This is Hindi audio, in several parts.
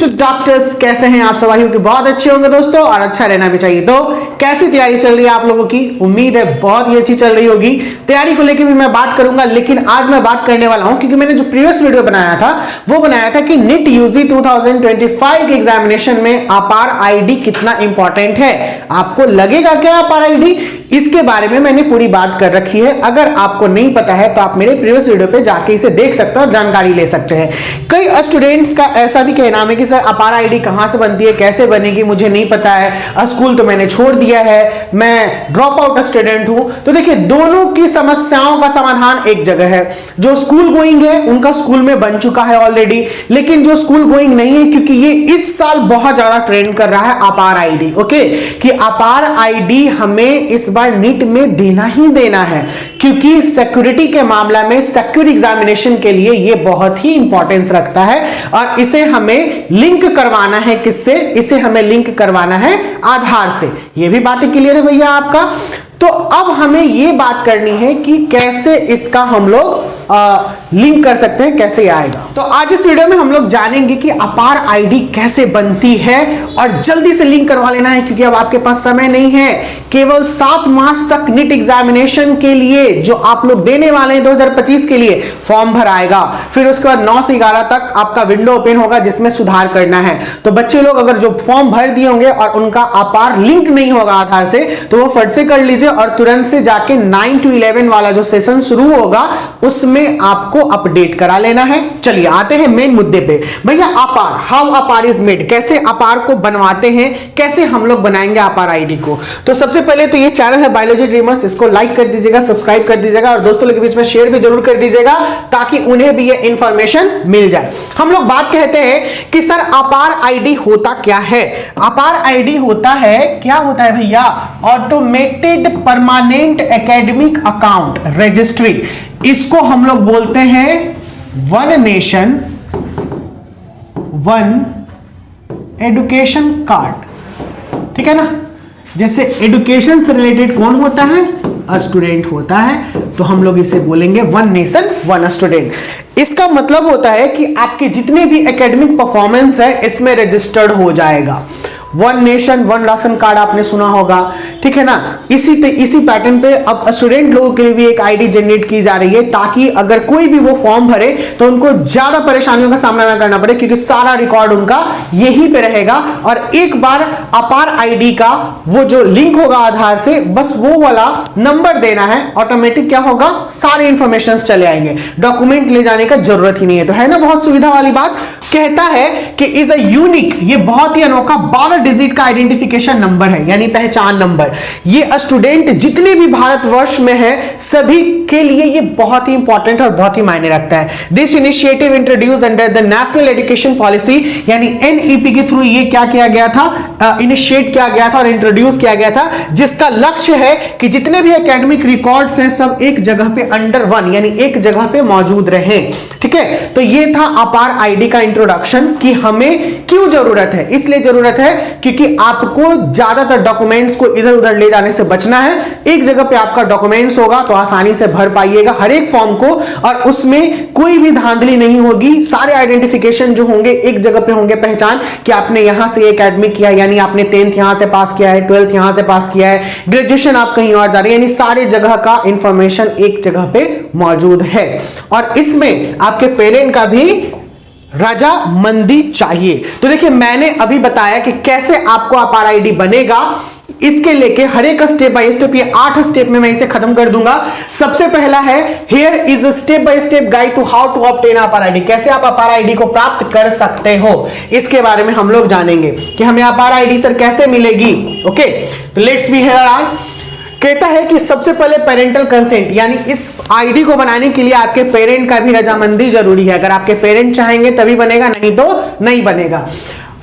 डॉक्टर्स, कैसे हैं आप सभी के? बहुत अच्छे होंगे दोस्तों, और अच्छा रहना भी चाहिए। तो कैसी तैयारी चल रही है आप लोगों की? उम्मीद है बहुत ही अच्छी चल रही होगी। तैयारी को लेकर भी मैं बात करूंगा, लेकिन आज मैं बात करने वाला हूं क्योंकि मैंने जो प्रीवियस वीडियो बनाया था वो बनाया था कि नीट यूजी 2025 के एग्जामिनेशन में अपार आईडी कितना इंपॉर्टेंट है। आपको लगेगा क्या अपार आईडी? इसके बारे में मैंने पूरी बात कर रखी है। अगर आपको नहीं पता है तो आप मेरे प्रीवियस वीडियो पे जाके इसे देख सकते हो और जानकारी ले सकते हैं। कई स्टूडेंट्स का ऐसा भी कहना है कि सर अपार आईडी कहां से बनती है, कैसे बनेगी, मुझे नहीं पता है, स्कूल तो मैंने छोड़ दिया है, मैं ड्रॉप आउट स्टूडेंट हूं। तो देखिए, दोनों की समस्याओं का समाधान एक जगह है। जो स्कूल गोइंग है उनका स्कूल में बन चुका है ऑलरेडी, लेकिन जो स्कूल गोइंग नहीं है, क्योंकि ये इस साल बहुत ज्यादा ट्रेंड कर रहा है अपार आईडी। ओके, कि अपार आईडी हमें इस बार नीट में देना ही देना है, क्योंकि सिक्योरिटी के मामला में सिक्योर एग्जामिनेशन के लिए ये बहुत ही इंपॉर्टेंस रखता है। और इसे हमें लिंक करवाना है किससे? इसे हमें लिंक करवाना है आधार से। ये भी बातें क्लियर है भैया आपका? तो अब हमें ये बात करनी है कि कैसे इसका हम लोग लिंक कर सकते हैं, कैसे आएगा। तो आज इस वीडियो में हम लोग जानेंगे कि अपार आईडी कैसे बनती है, और जल्दी से लिंक करवा लेना है क्योंकि अब आपके पास समय नहीं है। केवल 7 मार्च तक नीट एग्जामिनेशन के लिए जो आप लोग देने वाले हैं 2025 के लिए फॉर्म भर आएगा। फिर उसके बाद 9 से 11 तक आपका विंडो ओपन होगा जिसमें सुधार करना है। तो बच्चे लोग अगर जो फॉर्म भर दिए होंगे और उनका अपार लिंक नहीं होगा आधार से, तो वो फट से कर लीजिए और तुरंत से जाके 9 to 11 वाला जो सेशन शुरू होगा उसमें आपको अपडेट करा लेना है। चलिए आते हैं मेन मुद्दे पे। भैया अपार, हाउ अपार इज मेड, कैसे अपार को बनवाते हैं, कैसे हम लोग बनाएंगे अपार आईडी को? तो सबसे पहले तो ये चैनल है बायोलॉजी ड्रीमर्स, इसको लाइक कर दीजिएगा, सब्सक्राइब कर दीजिएगा और दोस्तों के बीच में शेयर भी जरूर कर दीजिएगा ताकि उन्हें भी ये इंफॉर्मेशन मिल जाए। हम लोग बात कहते हैं कि सर अपार आईडी होता क्या है? अपार आईडी होता है, क्या होता है भैया? Automated permanent academic account registry. इसको हम लोग बोलते हैं one nation one education card. ठीक है ना? जैसे एजुकेशन से रिलेटेड कौन होता है? स्टूडेंट होता है, तो हम लोग इसे बोलेंगे वन नेशन वन स्टूडेंट। इसका मतलब होता है कि आपके जितने भी एकेडमिक परफॉर्मेंस है इसमें रजिस्टर्ड हो जाएगा। One nation one ration card आपने सुना होगा, ठीक है ना? इसी पैटर्न पे अब स्टूडेंट लोगों के लिए भी एक आईडी जनरेट की जा रही है ताकि अगर कोई भी वो फॉर्म भरे तो उनको ज्यादा परेशानियों का सामना ना करना पड़े, क्योंकि सारा रिकॉर्ड उनका यहीं पे रहेगा। और एक बार अपार आईडी का वो जो लिंक होगा आधार से, बस वो वाला नंबर देना है, ऑटोमेटिक क्या होगा, सारे इंफॉर्मेशन चले आएंगे, डॉक्यूमेंट ले जाने का जरूरत ही नहीं है। तो है ना बहुत सुविधा वाली बात? कहता है कि इज अ यूनिक, ये बहुत ही अनोखा 12 डिजिट का आइडेंटिफिकेशन नंबर है, यानी पहचान नंबर। ये स्टूडेंट जितने भी भारतवर्ष में है सभी के लिए ये बहुत ही इंपॉर्टेंट और बहुत ही मायने रखता है। This initiative introduce under the national education policy, यानी एनईपी के थ्रू ये क्या किया गया था, इनिशिएट किया गया था और इंट्रोड्यूस किया गया था, जिसका लक्ष्य है कि जितने भी एकेडमिक रिकॉर्ड्स हैं सब एक जगह पे अंडर वन, यानी एक जगह पे मौजूद रहे। ठीक है, तो ये था अपार आईडी का इंट्रोडक्शन कि हमें क्यों जरूरत है। इसलिए जरूरत है क्योंकि आपको ज्यादातर डॉक्यूमेंट्स को इधर उधर ले जाने से बचना है। एक जगह पे आपका डॉक्यूमेंट्स होगा तो आसानी से भर पाइएगा हर एक फॉर्म को, और उसमें कोई भी धांधली नहीं होगी। सारे आइडेंटिफिकेशन जो होंगे एक जगह पे होंगे, पहचान कि आपने यहां से एकेडमिक किया, यानी आपने 10th यहां से पास किया है, 12th यहां से पास किया है, ग्रेजुएशन आप कहीं और जा रहे हैं, यानी सारे जगह का इंफॉर्मेशन एक जगह पे मौजूद है। और इसमें आपके पेरेंट का भी रजामंदी चाहिए। तो देखिए, मैंने अभी बताया कि कैसे आपको अपार आईडी बनेगा। इसके लेके हर एक स्टेप बाय स्टेप, ये 8 स्टेप में मैं इसे खत्म कर दूंगा। सबसे पहला है, here is a step by step guide to how to obtain APAAR ID. कैसे आप अपार आईडी को प्राप्त कर सकते हो, इसके बारे में हम लोग जानेंगे कि हमें अपार आईडी सर कैसे मिलेगी। ओके, तो लेट्स बी हियर आर। कहता है कि सबसे पहले पेरेंटल कंसेंट, यानी इस आईडी को बनाने के लिए आपके पेरेंट का भी रजामंदी जरूरी है। अगर आपके पेरेंट चाहेंगे तभी बनेगा, नहीं तो नहीं बनेगा।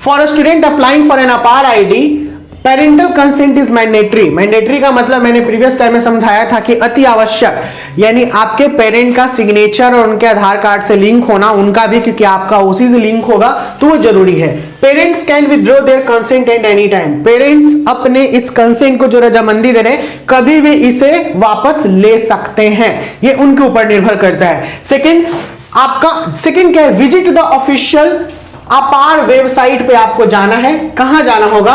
For a student applying for an APAAR ID, parental consent is mandatory. Mandatory का मतलब मैंने प्रीवियस टाइम में समझाया था कि अति आवश्यक, यानी आपके पेरेंट का सिग्नेचर और उनके आधार कार्ड से लिंक होना, उनका भी, क्योंकि आपका उसी से लिंक होगा तो वो जरूरी है। Parents can withdraw their consent at any time. Parents अपने इस कंसेंट को जो रजामंदी दे रहे हैं कभी भी इसे वापस ले सकते हैं, ये उनके ऊपर निर्भर करता है। सेकंड क्या है? विजिट द ऑफिशियल अपार वेबसाइट पे आपको जाना है। कहां जाना होगा?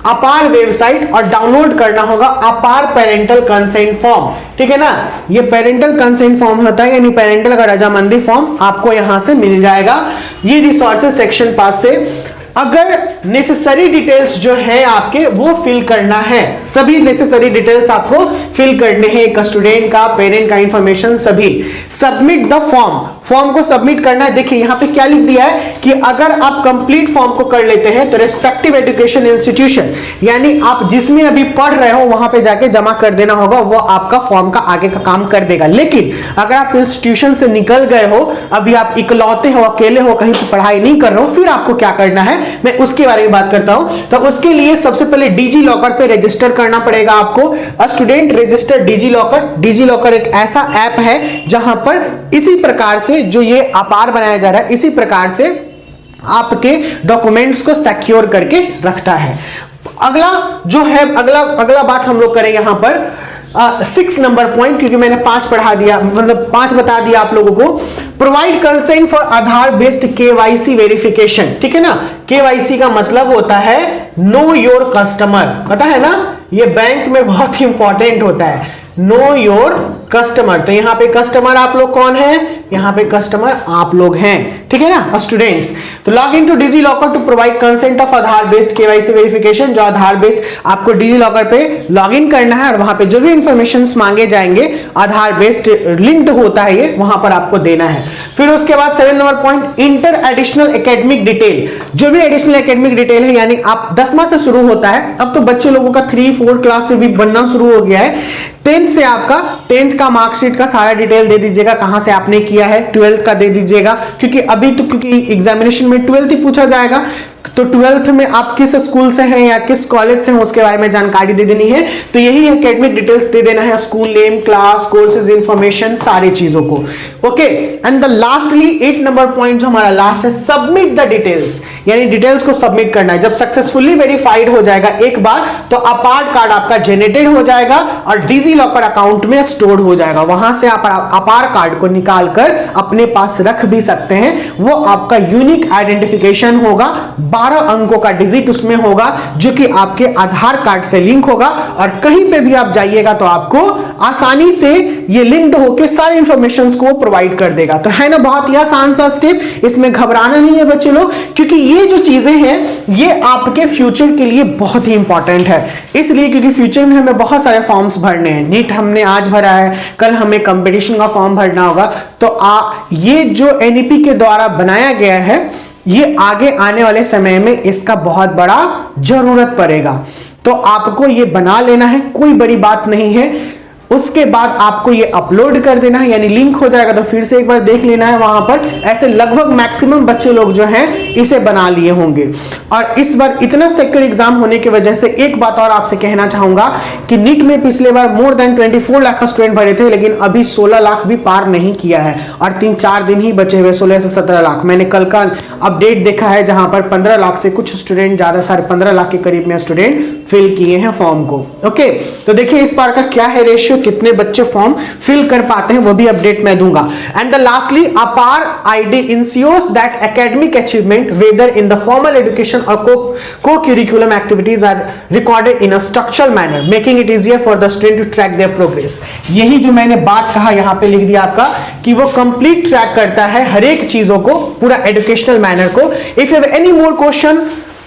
अपार वेबसाइट, और डाउनलोड करना होगा अपार पेरेंटल कंसेंट फॉर्म। ठीक है ना, ये पेरेंटल कंसेंट फॉर्म होता है, यानी पेरेंटल का रजामंदी फॉर्म आपको यहां से मिल जाएगा। ये रिसोर्सेज सेक्शन पास से अगर नेसेसरी डिटेल्स जो है आपके वो फिल करना है, सभी नेसेसरी डिटेल्स आपको फिल करने हैं, एक स्टूडेंट का, पेरेंट का इंफॉर्मेशन सभी। सबमिट द फॉर्म, फॉर्म को सबमिट करना है। देखिए यहां पे क्या लिख दिया है कि अगर आप कंप्लीट फॉर्म को कर लेते हैं तो रेस्पेक्टिव एजुकेशन इंस्टीट्यूशन, यानी आप जिसमें अभी पढ़ रहे हो वहां पे जाके जमा कर देना होगा, वो आपका फॉर्म का आगे का काम कर देगा। लेकिन अगर आप इंस्टीट्यूशन से निकल गए हो, अभी आप इकलौते हो, अकेले हो, कहीं पर पढ़ाई नहीं कर रहे हो, फिर आपको क्या करना है मैं उसके बारे में बात करता हूं। तो उसके लिए सबसे पहले डिजी लॉकर पे रजिस्टर करना पड़ेगा आपको। Student register digi locker. Digi locker एक ऐसा ऐप है जहां पर इसी प्रकार से जो ये अपार बनाया जा रहा है, इसी प्रकार से आपके डॉक्यूमेंट्स को सिक्योर करके रखता है। अगला जो है, अगला बात हम लोग करें यहां पर 6 नंबर पॉइंट, क्योंकि मैंने 5 पढ़ा दिया, मतलब 5 बता दिया आप लोगों को। Provide consent for Aadhaar based KYC verification. ठीक है ना, केवाईसी का मतलब होता है नो योर कस्टमर, पता है ना, ये बैंक में बहुत ही इंपॉर्टेंट होता है, नो योर कस्टमर। तो यहां पे कस्टमर आप लोग कौन है? यहां पे कस्टमर आप लोग हैं, ठीक है ना स्टूडेंट्स। तो log in to DigiLocker to provide consent of Aadhaar based KYC verification. जो आधार बेस्ड आपको डिजी लॉकर पे लॉग इन करना है और वहां पे जो भी इंफॉर्मेशन मांगे जाएंगे आधार बेस्ड लिंक्ड होता है ये, वहां पर आपको देना है। फिर उसके बाद 7 number point, inter additional academic detail. जो भी एडिशनल एकेडमिक डिटेल है, यानी आप 10वां से शुरू होता है, अब तो बच्चे लोगों का 3-4 क्लास से भी बनना शुरू हो गया है। 10th से आपका 10th का मार्कशीट का सारा डिटेल दे दीजिएगा, कहां से आपने किया है। 12th का दे दीजिएगा, क्योंकि अभी तो क्योंकि एग्जामिनेशन में 12th ही पूछा जाएगा, तो 12th में आप किस स्कूल से हैं या किस कॉलेज से हैं उसके बारे में जानकारी दे देनी है। तो यही एकेडमिक डिटेल्स दे देना है, school name, class, courses information, सारी चीजों को। Okay, and the lastly 8 number point जो हमारा लास्ट है, सबमिट द डिटेल्स, यानी डिटेल्स को सबमिट करना है। जब सक्सेसफुली वेरीफाइड हो जाएगा एक बार, तो अपार कार्ड आपका जनरेटेड हो जाएगा और डिजी लॉकर अकाउंट में स्टोर हो जाएगा। वहां से आप अपार कार्ड को निकालकर अपने पास रख भी सकते हैं। वो आपका यूनिक आइडेंटिफिकेशन होगा, 12 अंकों का डिजिट उसमें होगा, जो कि आपके आधार कार्ड से लिंक होगा, और कहीं पे भी आप जाइएगा तो आपको आसानी से ये लिंक्ड होकर सारी इंफॉर्मेशन को प्रोवाइड कर देगा। तो है ना, बहुत ही आसान सा स्टेप, इसमें घबराना नहीं है बच्चे लोग, क्योंकि ये जो चीजें हैं ये आपके फ्यूचर के लिए बहुत ही इंपॉर्टेंट है। इसलिए क्योंकि फ्यूचर में हमें बहुत सारे फॉर्म्स भरने हैं, नीट हमने आज भरा है, कल हमें कंपटीशन का फॉर्म भरना होगा। तो ये जो एनईपी के द्वारा बनाया गया है, ये आगे आने वाले समय में इसका बहुत बड़ा जरूरत पड़ेगा। तो आपको ये बना लेना है, कोई बड़ी बात नहीं है। उसके बाद आपको ये अपलोड कर देना है, यानी लिंक हो जाएगा तो फिर से एक बार देख लेना है वहां पर। ऐसे लगभग मैक्सिमम बच्चे लोग जो हैं इसे बना लिए होंगे। और इस बार इतना सिक्योर एग्जाम होने की वजह से एक बात और आपसे कहना चाहूंगा कि नीट में पिछले बार मोर देन 24 लाख स्टूडेंट भरे थे, लेकिन अभी 16 लाख भी पार नहीं किया है और 3-4 दिन ही बचे हुए, 16 से 17 लाख। मैंने कल का अपडेट देखा है जहां पर 15 लाख से कुछ स्टूडेंट, ज्यादा 15.5 लाख के करीब में स्टूडेंट फिल किए हैं फॉर्म को। ओके, तो देखिए इस बार का क्या है रेशियो, कितने बच्चे फॉर्म फिल कर पाते हैं, वो भी अपडेट मैं दूंगा। And the lastly, APAAR ID ensures that academic achievement whether in the formal education और co-curriculum activities are recorded in a structural manner, making it easier for the student to track their progress। यही जो मैंने बात कहा यहां पे लिख दिया आपका, कि वो कंप्लीट ट्रैक करता है हर एक चीजों को, पूरा एजुकेशनल मैनर को। If you have any more question,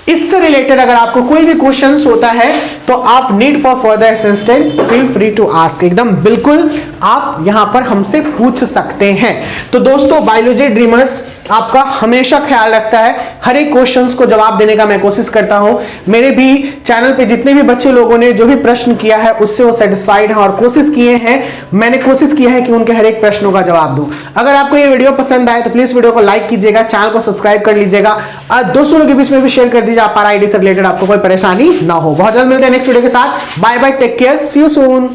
इससे रिलेटेड अगर आपको कोई भी क्वेश्चंस होता है तो आप need for further assistance feel free to ask, एकदम बिल्कुल आप यहां पर हमसे पूछ सकते हैं। तो दोस्तों, बायोलॉजी ड्रीमर्स आपका हमेशा ख्याल रखता है, हर एक क्वेश्चंस को जवाब देने का मैं कोशिश करता हूं। मेरे भी चैनल पे जितने भी बच्चे लोगों ने जो भी प्रश्न किया है उससे वो सेटिस्फाइड हैं और कोशिश किए हैं, मैंने कोशिश किया है कि उनके हर एक प्रश्नों का जवाब दूं। अगर आपको ये वीडियो पसंद आए तो प्लीज वीडियो को लाइक कीजिएगा, चैनल को सब्सक्राइब कर लीजिएगा, दोस्तों के बीच में भी शेयर कर दीजिए, अपार आईडी से रिलेटेड आपको कोई परेशानी ना हो। बहुत जल्द मिलते हैं नेक्स्ट वीडियो के साथ। Bye bye, take care, see you soon.